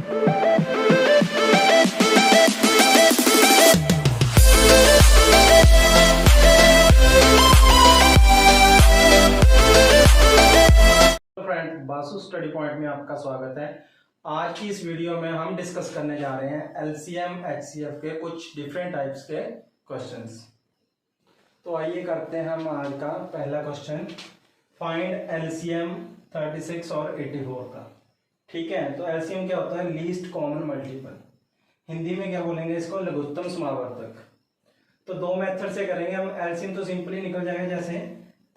Friend, Basu study point में आपका स्वागत है। आज की इस वीडियो में हम डिस्कस करने जा रहे हैं एलसीएम एचसीएफ के कुछ डिफरेंट टाइप्स के क्वेश्चंस। तो आइए करते हैं हम आज का पहला क्वेश्चन, फाइंड एलसीएम 36 और 84 का। ठीक है, तो एलसीएम क्या होता है? Least common multiple. हिंदी में क्या बोलेंगे इसको? लघुत्तम समावर्तक। तो दो मेथड से करेंगे हम। एलसीएम तो सिंपली निकल जाएगा, जैसे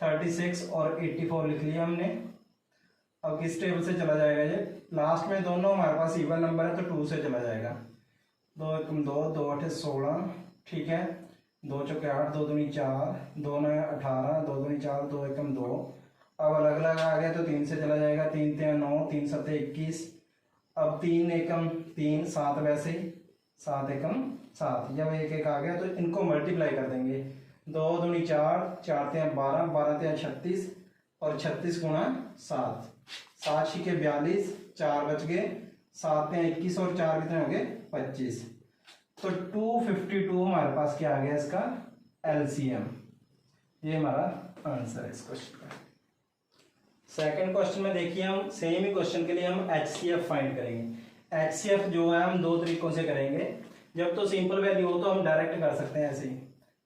36 और 84 लिख लिया हमने। अब किस टेबल से चला जाएगा? ये लास्ट में दोनों हमारे पास इवन नंबर है तो 2 से चला जाएगा। 2 एकम 2, 2 8 16, ठीक है। 2 चौके 8, 2 दूनी 4, 2 9 18, 2 दूनी 4, 2 एकम 2। अब अलग अलग आ गया तो 3 से चला जाएगा। 3 3 9, 3 7 21। अब 3 एकम 3, 7 वैसे ही, 7 एकम 7। जब एक एक आ गया तो इनको मल्टीप्लाई कर देंगे। 2 दूनी 4, 4 3 12, 12 3 36 और 36 गुणा 7, 7 छिके 42, 4 बच गए, 7 में 21 और 4 कितने हो गए? 25। तो 252 हमारे पास क्या आ गया इसका? एलसीएम। ये हमारा आंसर है इस क्वेश्चन का। सेकंड क्वेश्चन में देखिए, हम सेम ही क्वेश्चन के लिए हम एचसीएफ फाइंड करेंगे। एचसीएफ जो है हम दो तरीकों से करेंगे। जब तो सिंपल वैल्यू हो तो हम डायरेक्ट कर सकते हैं ऐसे ही।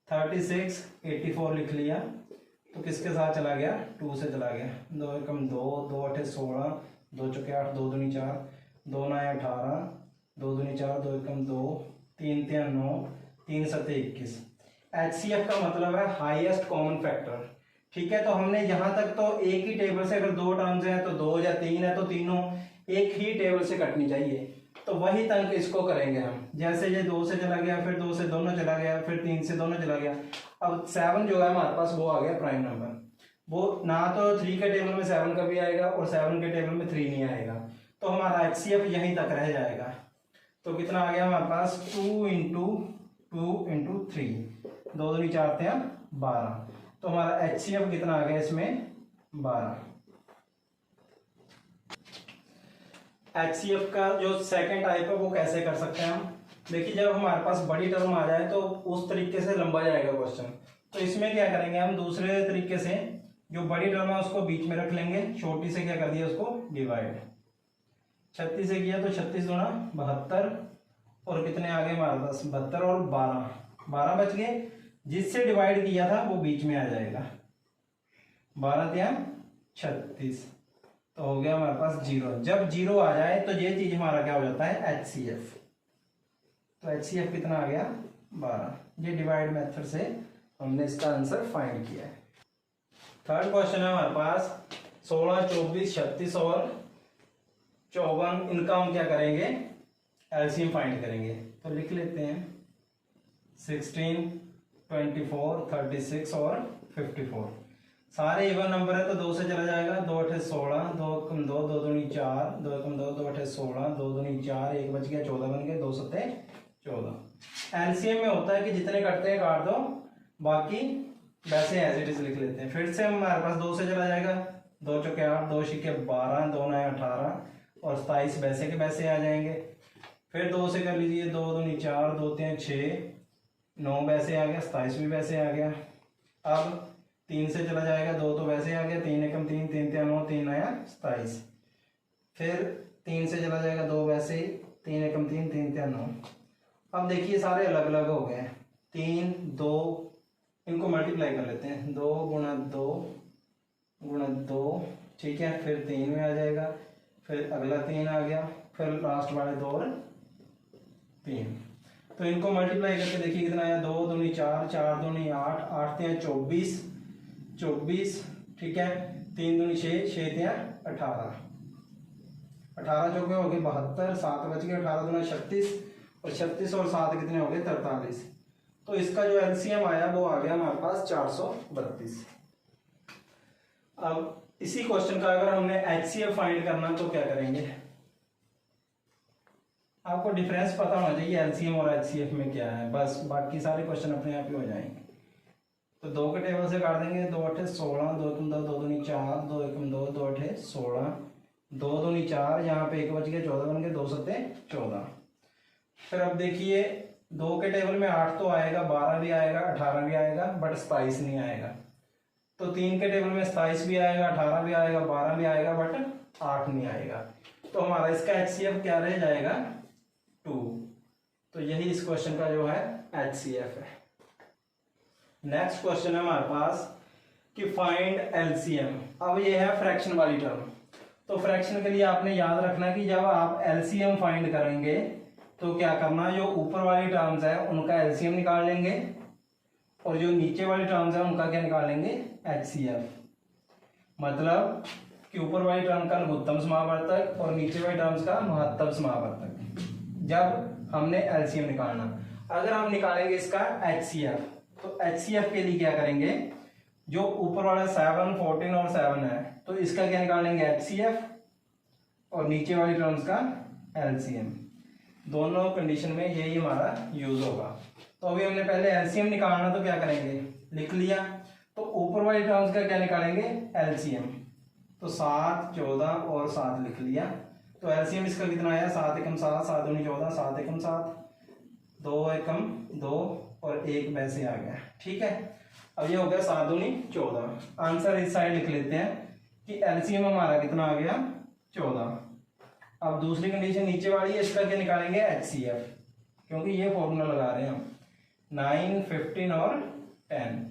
36 84 लिख लिया तो किसके साथ चला गया? 2 से चला गया। 2 एकम 2, 2 8 16, 2 चौके 8, 2 दूनी 4, 2 9 18, 2 दूनी 4, 2 एकम 2, 3 3 9, 3 7 21। एचसीएफ का मतलब है हाईएस्ट कॉमन फैक्टर। ठीक है, तो हमने यहाँ तक तो एक ही टेबल से, अगर दो टर्म्स हैं तो 2 या 3 है तो तीनों एक ही टेबल से कटनी चाहिए। तो वही तक इसको करेंगे हम। जैसे ये 2 से चला गया, फिर 2 से दोनों चला गया, फिर 3 से दोनों चला गया। अब 7 जो है हमारे पास वो आ गया प्राइम नंबर। वो ना तो 3 के टेबल में 7 का भी आएगा और 7 के टेबल में 3 नहीं आएगा। तो हमारा एचसीएफ यहीं तक रह जाएगा। तो कितना आ गया हमारे पास? 2 इंटू 3, 2 दूनी 4 थे 12। तो हमारा एचसीएफ कितना आ गया इसमें? 12। एचसीएफ का जो सेकंड टाइप है वो कैसे कर सकते हैं हम? देखिए, जब हमारे पास बड़ी टर्म आ जाए तो उस तरीके से लंबा जाएगा क्वेश्चन। तो इसमें क्या करेंगे हम? दूसरे तरीके से जो बड़ी टर्म है उसको बीच में रख लेंगे, छोटी से क्या कर दिया उसको डिवाइड। 36 से किया तो 36 दूना 72 और कितने आ गए हमारे पास? 72 और 12 बच गए। जिससे डिवाइड किया था वो बीच में आ जाएगा। 12 3 36 तो हो गया हमारे पास 0। जब 0 आ जाए तो ये चीज हमारा क्या हो जाता है? एचसीएफ। तो एचसीएफ कितना आ गया? 12। ये डिवाइड मेथड से हमने इसका आंसर फाइंड किया है। थर्ड क्वेश्चन है हमारे पास 16 24 36 और 54। इनका हम क्या करेंगे? एलसीएम फाइंड करेंगे। तो लिख लेते हैं 16 24 36 और 54। सारे इवन नंबर है तो 2 से चला जाएगा। 2 8 16, 2 एकम 2, 2 दूनी 4, 2 एकम 2, 2 8 16, 2 दूनी 4, 1 बच गया, 14 बन गए, 2 7 14। एलसीएम में होता है कि जितने कटते हैं काट दो, बाकी वैसे एज इट इज लिख लेते हैं। फिर से हमारे पास 2 से चला जाएगा। 2 चौके 8, 2 छिके 12, 2 9 18 और 27 वैसे के वैसे आ जाएंगे। फिर 2 से कर लीजिए। 2 दूनी 4, 2 3 6, 9 वैसे आ गया, 27 भी वैसे आ गया। अब 3 से चला जाएगा। 2 तो वैसे आ गया, 3 एकम 3, 3 3 9, 3 9 27। फिर 3 से चला जाएगा, 2 वैसे ही, 3 एकम 3, 3 3 9। अब देखिए सारे अलग अलग हो गए हैं। 3 2 इनको मल्टीप्लाई कर लेते हैं। 2 गुणा 2 गुणा 2, ठीक है। फिर 3 में आ जाएगा, फिर अगला 3 आ गया, फिर लास्ट वाले 2 और 3। तो इनको मल्टीप्लाई करके देखिए कितना आया? 2 दूनी 4, 4 दूनी 8, 8 3 24, 24, ठीक है। 3 दूनी 6, 6 3 18, 18 चौके हो गए 72, 7 बच गए, 18 दूना 36 और 36 और 7 कितने हो गए? 43। तो इसका जो एलसीएम आया वो आ गया हमारे पास 432। अब इसी क्वेश्चन का अगर हमने एचसीएफ फाइंड करना तो क्या करेंगे? आपको डिफरेंस पता होना चाहिए एलसीएम और एचसीएफ में क्या है, बस बाकी सारे क्वेश्चन अपने आप ही हो जाएंगे। तो 2 के टेबल से काट देंगे। 2 8 16, 2 एकम 2, 2 दूनी 4, 2 एकम 2, 2 8 16, 2 दूनी 4, यहाँ पे 1 बच गया, 14 बन गए, 2 सत्ते 14। फिर अब देखिए 2 के टेबल में 8 तो आएगा, 12 भी आएगा, 18 भी आएगा, बट 27 नहीं आएगा। तो 3 के टेबल में 27 भी आएगा, 18 भी आएगा, 12 भी आएगा, बट 8 नहीं आएगा। तो हमारा इसका HCF क्या रह जाएगा? 2। तो यही इस क्वेश्चन का जो है HCF है। नेक्स्ट क्वेश्चन है हमारे पास कि फाइंड LCM। अब ये है फ्रैक्शन वाली टर्म। तो फ्रैक्शन के लिए आपने याद रखना कि जब आप LCM फाइंड करेंगे तो क्या करना, जो ऊपर वाली टर्म्स है उनका LCM निकाल लेंगे और जो नीचे वाली टर्म्स है उनका क्या निकाल लेंगे? HCF। मतलब कि ऊपर वाली टर्म का लघुत्तम समावर्तक और नीचे वाली टर्म्स का महत्तम समावर्तक, जब हमने LCM निकालना। अगर हम निकालेंगे इसका HCF, तो HCF के लिए क्या करेंगे, जो ऊपर वाला 7, 14 और 7 है, तो इसका क्या निकालेंगे? HCF, और नीचे वाली टर्म्स का LCM। दोनों कंडीशन में यही हमारा यूज होगा। तो अभी हमने पहले LCM निकालना, तो क्या करेंगे? लिख लिया। तो ऊपर वाली टर्म्स का क्या निकालेंगे? LCM। तो 7, 14 और 7 लिख लिया। तो LCM इसका कितना आया? 7 एकम 7, 7 दूनी 14, 7 एकम 7, 2 एकम 2 और 1 वैसे आ गया। ठीक है, अब ये हो गया 7 दूनी 14। आंसर इस साइड लिख लेते हैं कि LCM हमारा कितना आ गया? 14। अब दूसरी कंडीशन नीचे वाली है, इसका क्या निकालेंगे? HCF, क्योंकि ये फॉर्मूला लगा रहे हैं हम, 9, 15 और 10।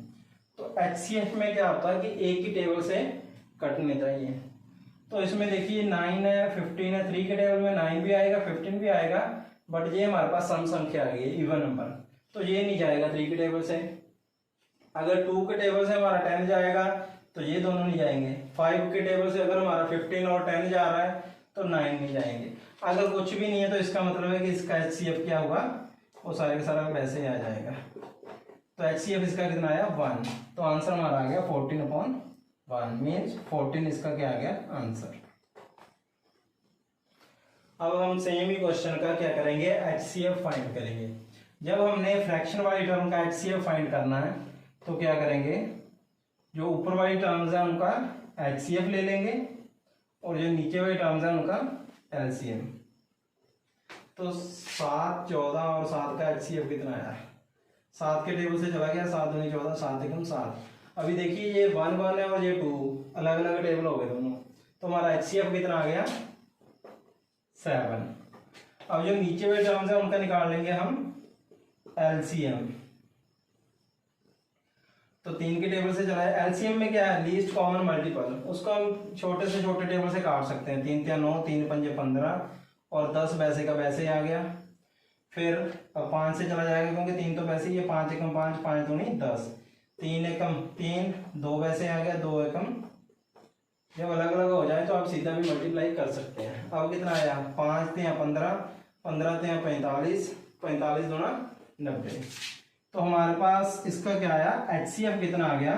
तो HCF में क्या होता है कि एक ही टेबल से कटने चाहिए। तो इसमें देखिए 9 है, 15 है, 3 के टेबल में 9 भी आएगा, 15 भी आएगा, बट ये हमारे पास सम संख्या आ गई है, इवन नंबर, तो ये नहीं जाएगा 3 के टेबल से। अगर 2 के टेबल से हमारा 10 जाएगा तो ये दोनों नहीं जाएंगे। 5 के टेबल से अगर हमारा 15 और 10 जा रहा है तो 9 नहीं जाएंगे। अगर कुछ भी नहीं है तो इसका मतलब है कि इसका HCF क्या होगा? वो सारे का सारा वैसे ही आ जाएगा। तो HCF इसका कितना आया? 1। तो आंसर हमारा आ गया 14/1, मीन्स 14 इसका क्या आ गया? आंसर। अब हम सेम ही क्वेश्चन का क्या करेंगे? HCF फाइंड करेंगे। जब हमने फ्रैक्शन वाली टर्म का HCF फाइंड करना है तो क्या करेंगे, जो ऊपर वाली टर्म्स है उनका HCF ले लेंगे और जो नीचे वाली टर्म्स है उनका LCM। तो 7, 14 और 7 का HCF कितना आया? 7 के टेबल से चला गया, 7 दूनी 14, 7 एकम 7। अभी देखिए ये 1 1 है और ये 2, अलग अलग टेबल हो गए दोनों। तो हमारा HCF कितना आ गया? 7। अब जो नीचे वाले टर्म्स है उनका निकाल लेंगे हम LCM। तो 3 के टेबल से चला है। LCM में क्या है? Least common multiple. उसको हम छोटे से छोटे टेबल से काट सकते हैं। 3 3 9, 3 5 15 और 10 वैसे का वैसे ही आ गया। फिर 5 से चला जाएगा क्योंकि 3 तो वैसे ही है, 5 एकम 5, 5 दूनी 10, 3 एकम 3, 2 वैसे आ गया, 2 एकम। जब अलग अलग हो जाए तो आप सीधा भी मल्टीप्लाई कर सकते हैं। अब कितना आया? 5 3 15, 15 3 45, 45 दूना 90। तो हमारे पास इसका क्या आया? HCF कितना आ गया?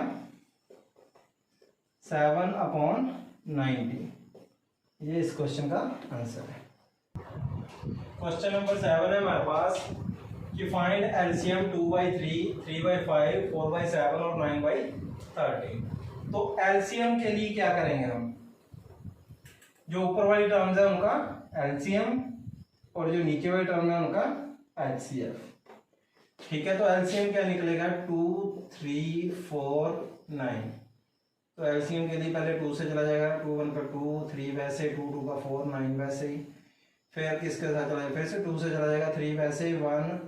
7/90। ये इस क्वेश्चन का आंसर है। क्वेश्चन नंबर 7 है हमारे पास कि फाइंड LCM 2/3, 3/5, 4/7 और 9/13। तो LCM के लिए क्या करेंगे हम? जो ऊपर वाली टर्म्स है उनका LCM और जो नीचे वाली टर्म है उनका HCF। ठीक है, तो LCM क्या निकलेगा? 2, 3, 4, 9। तो LCM के लिए पहले 2 से चला जाएगा, 2 1 का 2, 3 वैसे, 2 2 का 4, 9 वैसे ही। फिर किसके साथ चला जाएगा? फिर से 2 से चला जाएगा, 3 वैसे, 1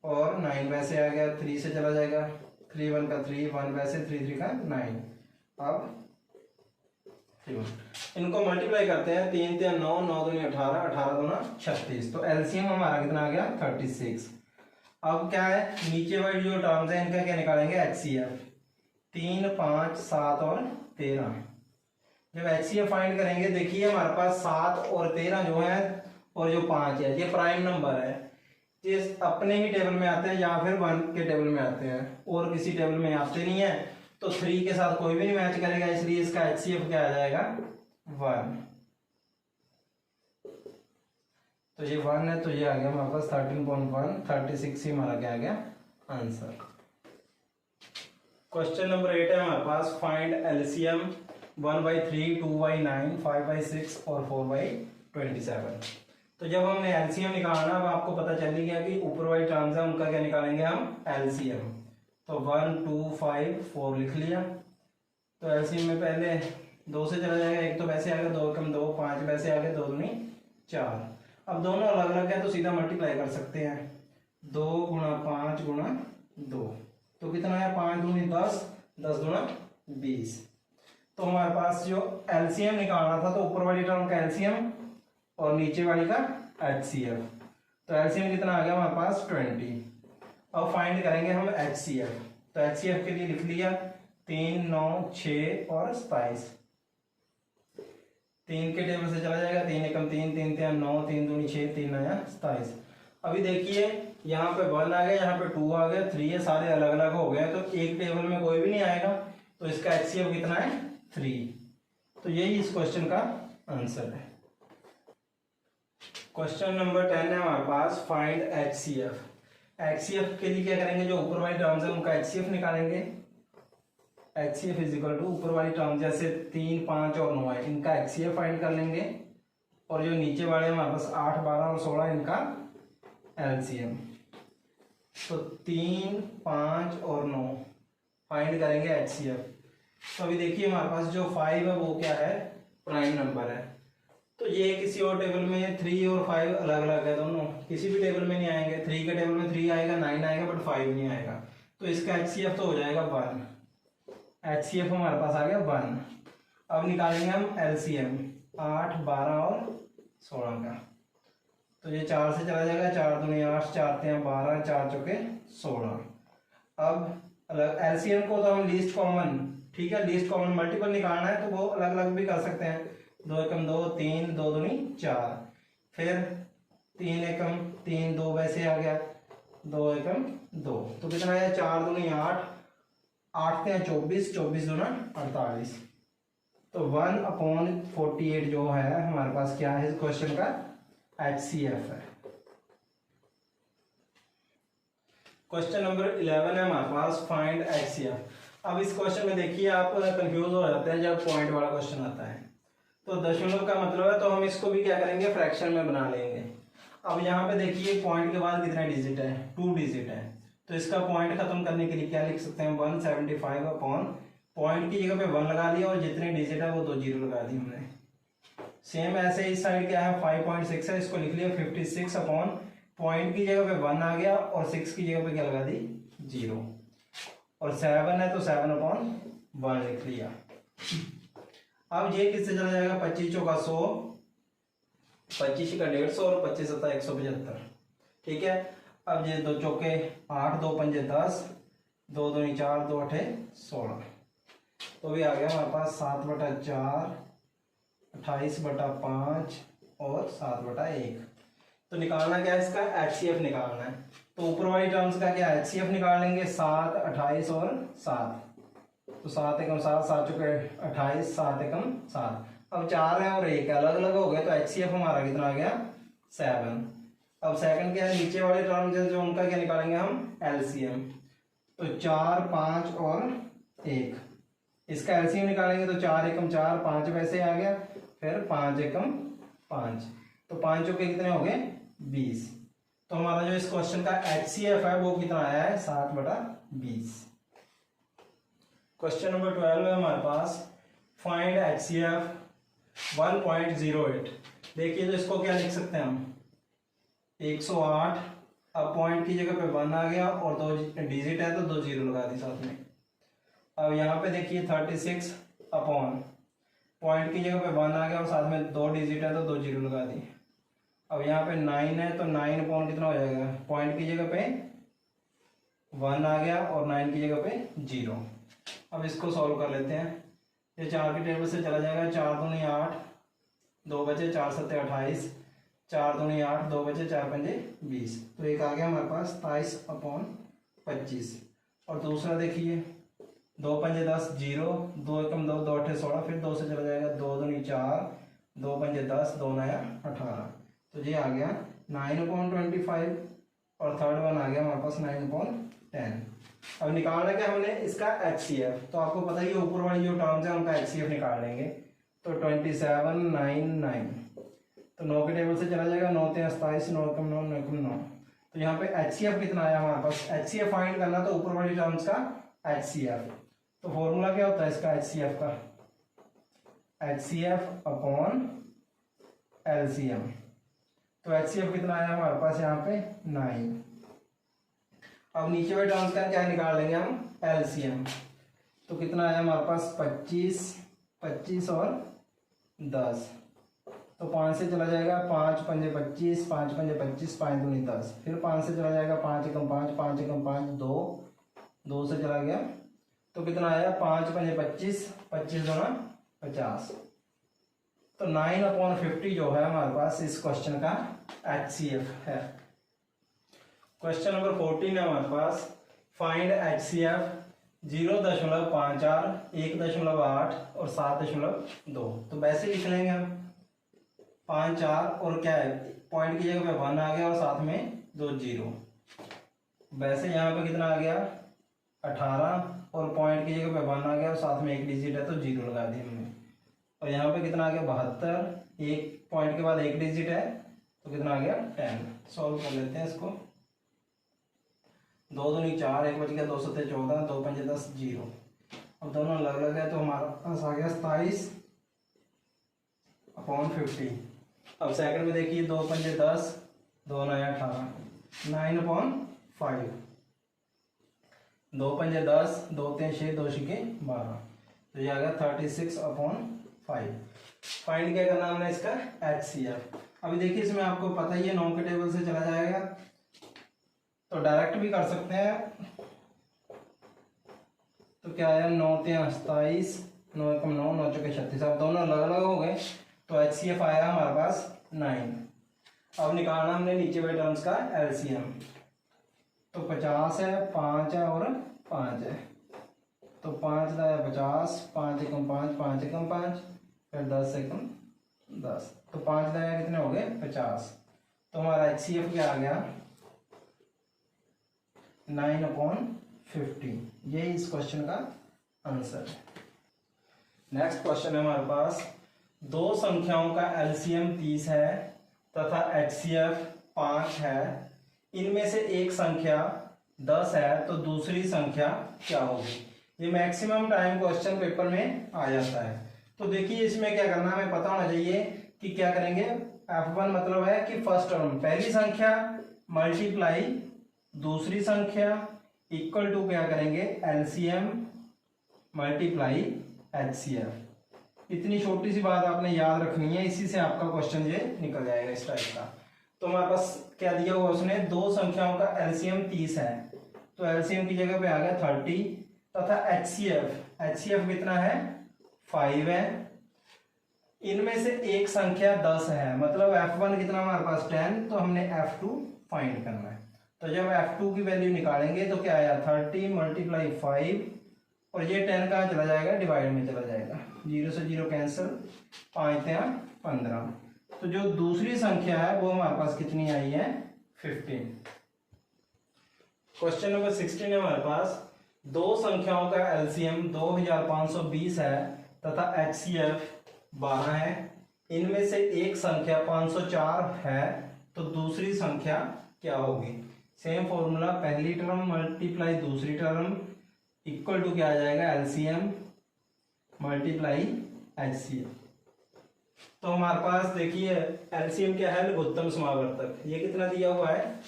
और 9 वैसे आ गया। 3 से चला जाएगा, 3 1 का 3, 1 वैसे, 3 3 का 9। अब 3 इनको मल्टीप्लाई करते हैं। 3 3 9, 9 दूनी 18, 18 दूना 36। तो LCM हमारा कितना आ गया? 36। अब क्या है? नीचे वाली जो टर्म्स है इनका क्या निकालेंगे? HCF। 3 5 7 और 13। जब HCF फाइंड करेंगे, देखिए हमारे पास 7 और 13 जो है और जो 5 है, ये प्राइम नंबर है। ये अपने ही टेबल में आते हैं या फिर 1 के टेबल में आते हैं और किसी टेबल में आते नहीं है। तो 3 के साथ कोई भी नहीं मैच करेगा, इसलिए इसका HCF क्या आ जाएगा? 1। तो ये 1 है, तो ये आ गया हमारे पास 13.1, 36 ही हमारा क्या आ गया? आंसर। क्वेश्चन नंबर 8 है हमारे पास फाइंड LCM 1/3, 2/9, 5/6 और 4/27। तो जब हमने एलसीएम निकालना, अब आपको पता चल ही गया कि ऊपर वाली टर्म्स है उनका क्या निकालेंगे हम, एलसीएम। तो 1, 2, 5, 4 लिख लिया। तो एलसीएम में पहले 2 से चला जाएगा, एक तो वैसे आएगा, 2 एकम 2, 5 वैसे आगे, 2 दूनी 4। अब दोनों अलग अलग है तो सीधा मल्टीप्लाई कर सकते हैं, 2 गुणा 5 गुणा 2। तो कितना है, 5 दूनी 10, 10 गुणा 20। तो हमारे पास जो एलसीएम निकालना था, तो ऊपर वाली टर्म का एलसीएम और नीचे वाली का एचसीएफ। तो एलसीएम कितना आ गया हमारे पास, 20। अब फाइंड करेंगे हम एचसीएफ। तो एचसीएफ के लिए लिख लिया 3, 9, 6 और 27। 3 के टेबल से चला जाएगा, 3 एकम 3, 3 3 9, 3 दूनी 6, 3 नया 27। अभी देखिए यहाँ पे 1 आ गया, यहाँ पे 2 आ गया, 3 है, सारे अलग अलग हो गए, तो एक टेबल में कोई भी नहीं आएगा, तो इसका एचसीएफ कितना है, 3। तो यही इस क्वेश्चन का आंसर है। क्वेश्चन नंबर 10 है हमारे पास, फाइंड एचसीएफ। एचसीएफ के लिए क्या करेंगे, जो ऊपर वाली टर्म्स है उनका एचसीएफ निकालेंगे। एचसीएफ इज इक्वल टू ऊपर वाली टर्म जैसे 3, 5 और 9 है, इनका एचसीएफ फाइंड कर लेंगे, और जो नीचे वाले हमारे पास 8, 12 और 16 इनका एलसीएम। तो 3, 5 और 9 फाइंड करेंगे एचसीएफ। तो अभी देखिए हमारे पास जो 5 है वो क्या है, प्राइम नंबर है। तो ये किसी और टेबल में 3 और 5 अलग अलग है, दोनों किसी भी टेबल में नहीं आएंगे। 3 के टेबल में 3 आएगा, 9 आएगा, बट 5 नहीं आएगा। तो इसका एचसीएफ तो हो जाएगा 1। एचसीएफ हमारे पास आ गया 1। अब निकालेंगे हम एलसीएम 8, 12 और 16 का। तो ये 4 से चला जाएगा, 4 दूनी 8, 4 3 12, 4 चौके 16। अब अलग एलसीएम को तो हम लीस्ट कॉमन, ठीक है, लीस्ट कॉमन मल्टीपल निकालना है तो वो अलग अलग भी कर सकते हैं। 2 एकम 2, 3, 2 दूनी 4, फिर 3 एकम 3, 2 वैसे आ गया, 2 एकम 2। तो कितना है, 4 दूनी 8, 8 3 24, 24 दूना 48। तो 1/48 जो है हमारे पास क्या है इस क्वेश्चन का एचसीएफ है। क्वेश्चन नंबर 11 है हमारे पास, फाइंड एचसीएफ। अब इस क्वेश्चन में देखिए आप कंफ्यूज हो जाते हैं जब पॉइंट वाला क्वेश्चन आता है। तो दशमलव का मतलब है, तो हम इसको भी क्या करेंगे, फ्रैक्शन में बना लेंगे। अब यहाँ पे देखिए पॉइंट के बाद कितने डिजिट है, 2 डिजिट है। तो इसका पॉइंट खत्म करने के लिए क्या लिख सकते हैं, 175 अपॉन पॉइंट की जगह पे 1 लगा लिया और जितने डिजिट है वो 2 जीरो लगा दी हमने। सेम ऐसे इस साइड क्या है, 5.6 है, इसको लिख लिया 56 अपॉन पॉइंट की जगह पे 1 आ गया और 6 की जगह पे क्या लगा दी, 0। और 7 है तो 7/1 लिख लिया। अब ये किससे चला जाएगा, 25 चौका 100, 25 का 150 और 25 सत्ता 175, ठीक है। अब ये 2 चौके 8, 2 पंजे 10, 2 दूनी 4, 2 अठे 16। तो भी आ गया हमारे पास 7/4, 28/5 और 7/1। तो निकालना क्या है, इसका एचसीएफ निकालना है। तो ऊपर वाली टर्म्स का क्या एचसीएफ निकाल लेंगे, 7, 28 और 7। तो 7 एकम 7, 7 चौके 28, 7 एकम 7। अब 4 है और 1 अलग अलग हो गए, तो एचसीएफ हमारा कितना आ गया, 7। अब सेकंड क्या है, नीचे वाले टर्म जो उनका क्या निकालेंगे हम, एलसीएम। तो 4, 5 और 1, इसका एलसीएम निकालेंगे। तो 4 एकम 4, 5 वैसे आ गया, फिर 5 एकम 5, तो 5 चौके कितने हो गए, 20। तो हमारा जो इस क्वेश्चन का एचसीएफ है वो कितना आया है, 7/20। क्वेश्चन नंबर 12 है हमारे पास, फाइंड एचसीएफ 1.08। देखिए तो इसको क्या लिख सकते हैं हम, 108। अब पॉइंट की जगह पे 1 आ गया और 2 डिजिट है तो 2 जीरो लगा दी साथ में। अब यहाँ पे देखिए 36 अपॉन पॉइंट की जगह पे 1 आ गया और साथ में 2 डिजिट है तो 2 जीरो लगा दी। अब यहाँ पे 9 है तो 9 अपॉन कितना हो जाएगा, पॉइंट की जगह पे 1 आ गया और 9 की जगह पे 0। अब इसको सॉल्व कर लेते हैं। ये 4 की टेबल से चला जाएगा, 4 दूनी 8, 2 बचे 4 सत्ते 28, 4 दूनी 8, 2 बचे 4 पंजे 20। तो एक आ गया हमारे पास 27/25। और दूसरा देखिए 2 पंजे 10, 0, 2 एकम 2, 2 अठे 16, फिर 2 से चला जाएगा, 2 दूनी 4, 2 पंजे 10, 2 नया 18। तो ये आ गया 9/25 और थर्ड वन आ गया हमारे पास 9/10। 10। अब निकालना क्या हमने इसका HCF, तो आपको पता ही है ऊपर वाली जो टर्म्स है उनका HCF निकाल लेंगे। तो 2799, तो 9 के टेबल से चला जाएगा, 9 × 27, 9 × 9, 9 × 9। तो यहाँ पे HCF कितना आया हमारे पास, HCF फाइंड करना तो ऊपर वाली टर्म्स का HCF। तो फॉर्मूला क्या होता है इसका HCF का, HCF अपॉन LCM। तो HCF कितना आया हमारे पास यहाँ पे 9। अब नीचे वाले टर्म्स का क्या निकाल लेंगे हम, LCM। तो कितना आया हमारे पास 25, 25 और 10। तो 5 से चला जाएगा, 5 × 5 = 25, 5 × 5 = 25, 5 × 2 = 10। फिर 5 से चला जाएगा, 5 × 5 = 5, 5 × 5 = 2, 2 से चला गया। तो कितना आया, 5 × 5 = 25, 25 × 2 = 50। तो 9/50 जो है हमारे पास इस क्वेश्चन का HCF है। क्वेश्चन नंबर 14 है हमारे पास, फाइंड HCF 0.54, 1.8 और 7.2। तो वैसे लिख लेंगे हम 5, 4 और क्या है, पॉइंट की जगह पे 1 आ गया और साथ में 2 0। वैसे यहाँ पे कितना आ गया 18 और पॉइंट की जगह पे 1 आ गया और साथ में एक डिजिट है तो 0 लगा दिया हमने। और यहाँ पे कितना आ गया 72, एक पॉइंट के बाद एक डिजिट है तो कितना आ गया 10। सॉल्व कर लेते हैं इसको। 2 दूनी 4, 1 बच गया, 2 7 14, 2 5 10 0। अब दोनों अलग अलग है तो हमारा पास आ गया 27/50। अब सेकंड में देखिए 2 5 10, 2 9 18, 9/5। 2 5 10, 2 3 6, 2 6 12। तो ये आ गया 36/5। फाइंड क्या करना हमने इसका HCF। अभी देखिए इसमें आपको पता ही है 9 के टेबल से चला जाएगा तो डायरेक्ट भी कर सकते हैं। तो क्या आया 9 × 3 = 27, 9 × 9, 9 × 4 = 36। अब दोनों अलग अलग हो गए तो HCF आया हमारे पास 9। अब निकालना हमने नीचे वाले टर्म्स का LCM। तो 50 है, 5 है और 5 है। तो 5 × 50, 5 × 5, 5 × 5, फिर 10 × 10। तो 5 × कितने हो गए 50। तो हमारा HCF क्या आ गया 9/50। यही इस क्वेश्चन का आंसर है। नेक्स्ट क्वेश्चन है हमारे पास, दो संख्याओं का LCM 30 है तथा HCF 5 है। इनमें से एक संख्या 10 है तो दूसरी संख्या क्या होगी। ये मैक्सिमम टाइम क्वेश्चन पेपर में आ जाता है। तो देखिए इसमें क्या करना है, हमें पता होना चाहिए कि क्या करेंगे। F1 मतलब है कि फर्स्ट टर्म पहली संख्या मल्टीप्लाई दूसरी संख्या इक्वल टू क्या करेंगे LCM मल्टीप्लाई HCF। इतनी छोटी सी बात आपने याद रखनी है, इसी से आपका क्वेश्चन ये निकल जाएगा इस टाइप का। तो हमारे पास क्या दिया हुआ उसने, दो संख्याओं का LCM 30 है तो LCM की जगह पे आ गया 30 तथा HCF कितना है 5 है। इनमें से एक संख्या 10 है, मतलब F1 कितना हमारे पास 10, तो हमने F2 फाइंड करना है। तो जब F2 की वैल्यू निकालेंगे तो क्या आया 30 × 5 और ये 10 कहाँ चला जाएगा डिवाइड में चला जाएगा, 0 से 0 कैंसिल, 5 × 15। तो जो दूसरी संख्या है वो हमारे पास कितनी आई है 15। क्वेश्चन नंबर 16 है हमारे पास, दो संख्याओं का LCM 2520 है तथा HCF 12 है। इनमें से एक संख्या 504 है तो दूसरी संख्या क्या होगी। सेम फॉर्मूला, पहली टर्म मल्टीप्लाई दूसरी टर्म इक्वल टू क्या आ जाएगा LCM मल्टीप्लाई HCF। तो हमारे पास देखिए LCM क्या है लघुत्तम समावर्तक, ये कितना दिया हुआ है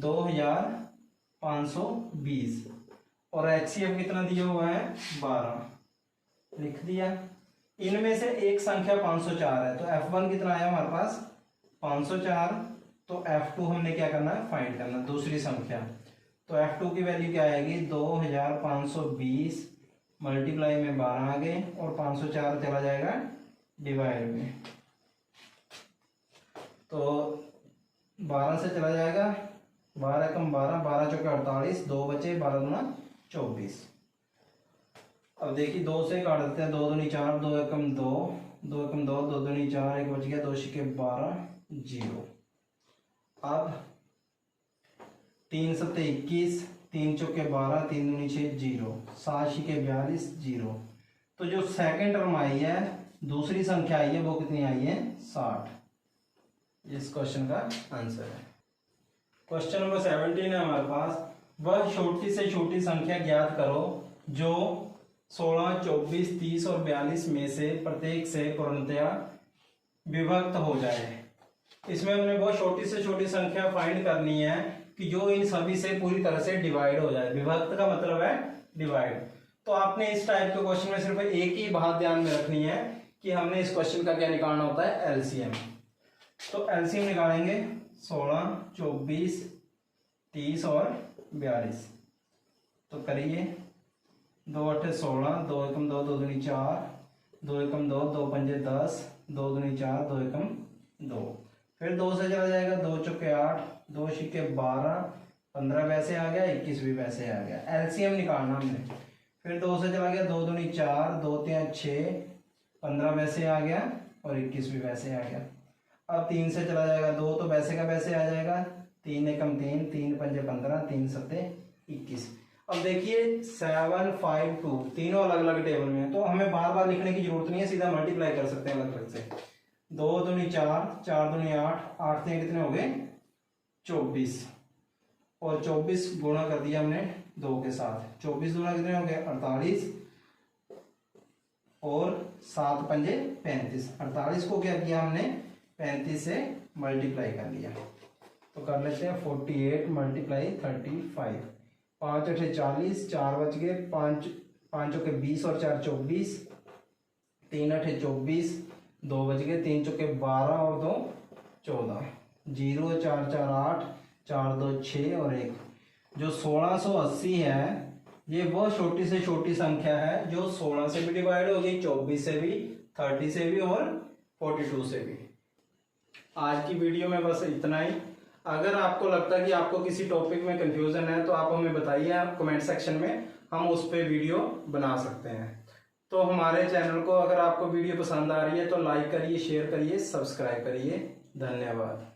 2520 और HCF कितना दिया हुआ है 12 लिख दिया। इनमें से एक संख्या 504 है तो F1 कितना आया हमारे पास 504, तो F2 हमने क्या करना है फाइंड करना दूसरी संख्या। तो F2 की वैल्यू क्या आएगी 2520 मल्टीप्लाई में 12 आ गए और 504 चला जाएगा डिवाइड में, तो 12 से चला जाएगा 12 × 12, 12 × 48, 2 बचे, 12 × 24। अब देखिए 2 से काट देते हैं, 2 दूनी 4, 2 × 2, 2 × 2, 2 दूनी 4, 1 बच गया, 2 × 12 0। अब 3 × 7 = 21, 3 चौके 12, 3 दूनी 6, 0, 7 छिके 42, 0। तो जो सेकंड टर्म आई है, दूसरी संख्या आई है, वो कितनी आई है? 60। इस क्वेश्चन का आंसर है। क्वेश्चन नंबर 17 है हमारे पास। वह छोटी से छोटी संख्या ज्ञात करो जो 16, 24, 30 और 42 में से प्रत्येक से पूर्णतया विभक्त हो जाए। इसमें हमने बहुत छोटी से छोटी संख्या फाइंड करनी है कि जो इन सभी से पूरी तरह से डिवाइड हो जाए। विभक्त का मतलब है डिवाइड। तो आपने इस टाइप के क्वेश्चन में सिर्फ एक ही बात ध्यान में रखनी है कि हमने इस क्वेश्चन का क्या निकालना होता है? एलसीएम। तो एलसीएम निकालेंगे 16, 24, 30 और 42। तो करिए 2 8 16, 2 एकम 2, 2 दूनी 4, 2 एकम 2, 2 पंजे 10, 2 दूनी 4, 2 एकम 2। फिर 2 से चला जाएगा, 2 चौके 8, 2 छिके 12, 15 वैसे आ गया, 21 भी वैसे आ गया। एलसीएम निकालना हमने। फिर 2 से चला गया, 2 दूनी 4, 2 3 6, 15 वैसे आ गया और 21 भी वैसे आ गया। अब 3 से चला जाएगा, 2 तो वैसे का वैसे आ जाएगा, 3 एकम 3, 3 पंजे 15, 3 सत्ते 21। अब देखिए 7 5 2 तीनों अलग अलग टेबल में है, तो हमें बार बार लिखने की जरूरत नहीं है, सीधा मल्टीप्लाई कर सकते हैं अलग अलग से। 2 दूनी 4, 4 दूनी 8, 8 से कितने हो गए? 24। और 24 गुणा कर दिया हमने 2 के साथ। 24 गुणा कितने हो गए? 48 और 7 पंजे 35। 48 को क्या किया हमने? 35 से मल्टीप्लाई कर लिया। तो कर लेते हैं 48 मल्टीप्लाई 35। 5 8 40, 4 बच गए, 5 चौके 20 और 4 24, 3 8 24, 2 बच गए, 3 चौके 12 और 2 14, 0 4 4 8, 4 2 6 और 1। जो 1680 है, ये वो छोटी से छोटी संख्या है जो 16 से भी डिवाइड होगी, 24 से भी, 30 से भी और 42 से भी। आज की वीडियो में बस इतना ही। अगर आपको लगता है कि आपको किसी टॉपिक में कंफ्यूजन है तो आप हमें बताइए, आप कमेंट सेक्शन में, हम उस पर वीडियो बना सकते हैं। तो हमारे चैनल को अगर आपको वीडियो पसंद आ रही है तो लाइक करिए, शेयर करिए, सब्सक्राइब करिए। धन्यवाद।